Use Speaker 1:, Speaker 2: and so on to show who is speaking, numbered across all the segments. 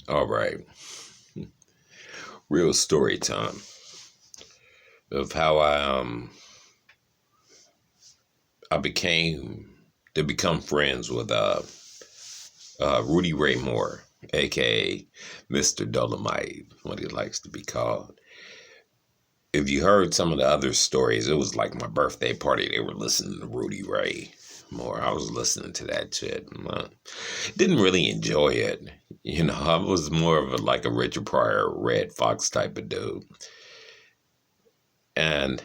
Speaker 1: All right. Real story time of how I became to become friends with Rudy Ray Moore, aka Mr. Dolemite, what he likes to be called. If you heard some of the other stories, it was like my birthday party. They were listening to Rudy Ray Moore. I was listening to that shit. Didn't really enjoy it. I was more of like a Richard Pryor, Red Fox type of dude. And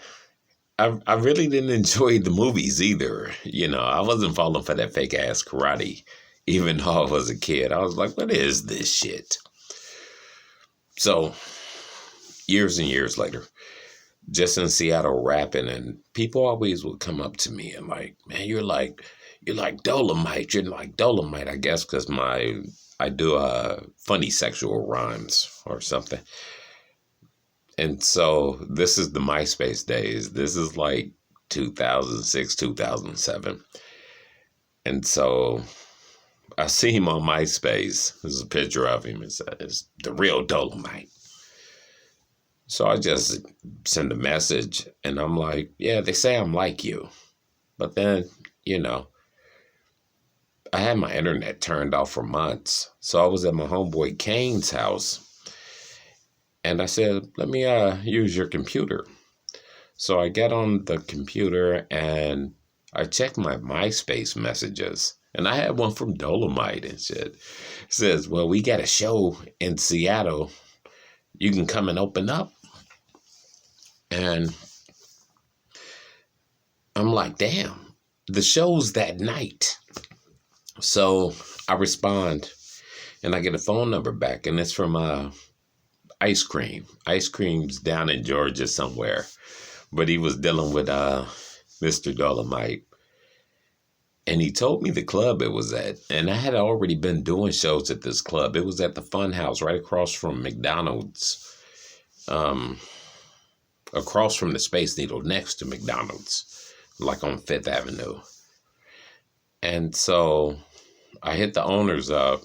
Speaker 1: I really didn't enjoy the movies either. I wasn't falling for that fake ass karate, even though I was a kid. I was like, what is this shit? So, years and years later, just in Seattle rapping, and people always would come up to me and like, man, you're like Dolemite. You're like Dolemite, I guess, because I do funny sexual rhymes or something. And so this is the MySpace days. This is like 2006, 2007. And so I see him on MySpace. There's a picture of him. It says, the real Dolemite. So I just send a message and I'm like, yeah, they say I'm like you. But then, I had my internet turned off for months. So I was at my homeboy Kane's house. And I said, let me use your computer. So I get on the computer and I check my MySpace messages. And I had one from Dolemite and shit. It says, well, we got a show in Seattle. You can come and open up. And I'm like, damn, the show's that night. So I respond and I get a phone number back. And it's from Ice Cream. Ice Cream's down in Georgia somewhere. But he was dealing with Mr. Dolemite. And he told me the club it was at. And I had already been doing shows at this club. It was at the Fun House right across from McDonald's. Across from the Space Needle next to McDonald's. Like on 5th Avenue. And so I hit the owners up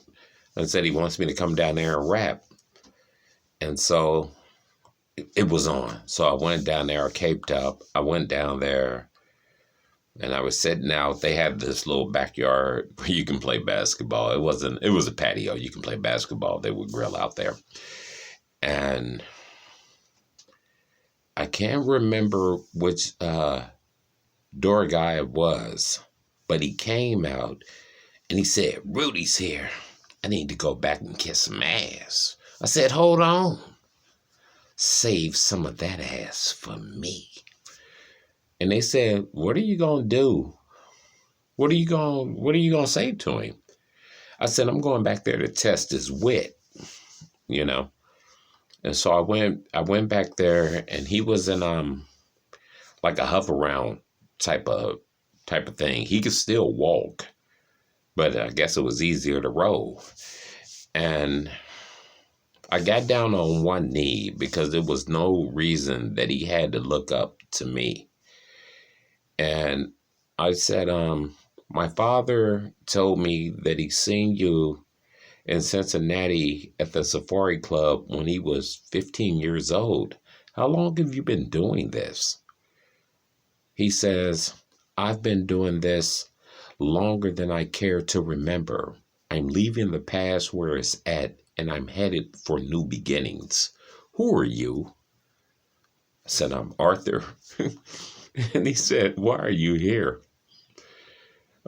Speaker 1: and said he wants me to come down there and rap. And so it was on. So I went down there, I caped up. I went down there and I was sitting out. They had this little backyard where you can play basketball. It was a patio. You can play basketball. They would grill out there. And I can't remember which door guy it was, but he came out and he said, Rudy's here. I need to go back and kiss some ass. I said, hold on. Save some of that ass for me. And they said, what are you going to do? What are you going to say to him? I said, I'm going back there to test his wit, And so I went back there and he was in like a hover round type of thing. He could still walk, but I guess it was easier to roll. And I got down on one knee because there was no reason that he had to look up to me. And I said, my father told me that he seen you in Cincinnati at the Safari Club when he was 15 years old. How long have you been doing this? He says, I've been doing this longer than I care to remember. I'm leaving the past where it's at, and I'm headed for new beginnings. Who are you? I said, I'm Arthur. And he said, why are you here?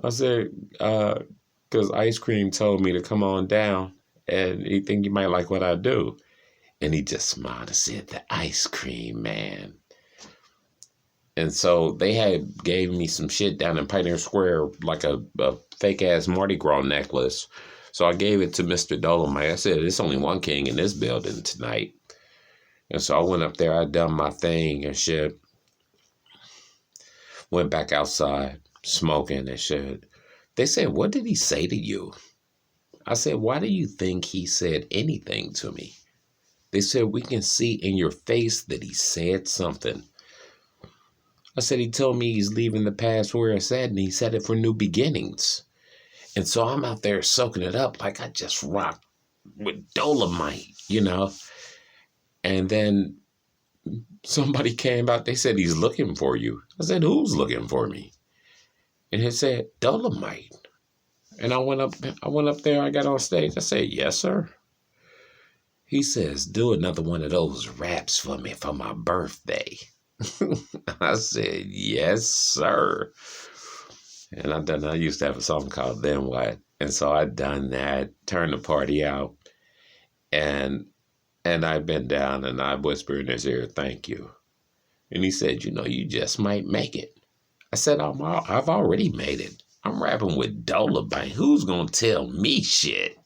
Speaker 1: I said, because Ice Cream told me to come on down, and he think you might like what I do. And he just smiled and said, the Ice Cream Man. And so they gave me some shit down in Pioneer Square, like a fake-ass Mardi Gras necklace. So I gave it to Mr. Dolemite. I said, there's only one king in this building tonight. And so I went up there, I done my thing and shit. Went back outside, smoking and shit. They said, what did he say to you? I said, why do you think he said anything to me? They said, we can see in your face that he said something. I said, he told me he's leaving the past where it's at, and he said it for new beginnings. And so I'm out there soaking it up like I just rocked with Dolemite, you know. And then somebody came out. They said he's looking for you. I said, who's looking for me? And he said, Dolemite. And I went up there. I got on stage. I said, yes, sir. He says, do another one of those raps for me for my birthday. I said, yes, sir. And I used to have a song called Then What? And so I done that, turned the party out. And I bent down and I whispered in his ear, thank you. And he said, you just might make it. I said, I've already made it. I'm rapping with Dolemite. Who's going to tell me shit?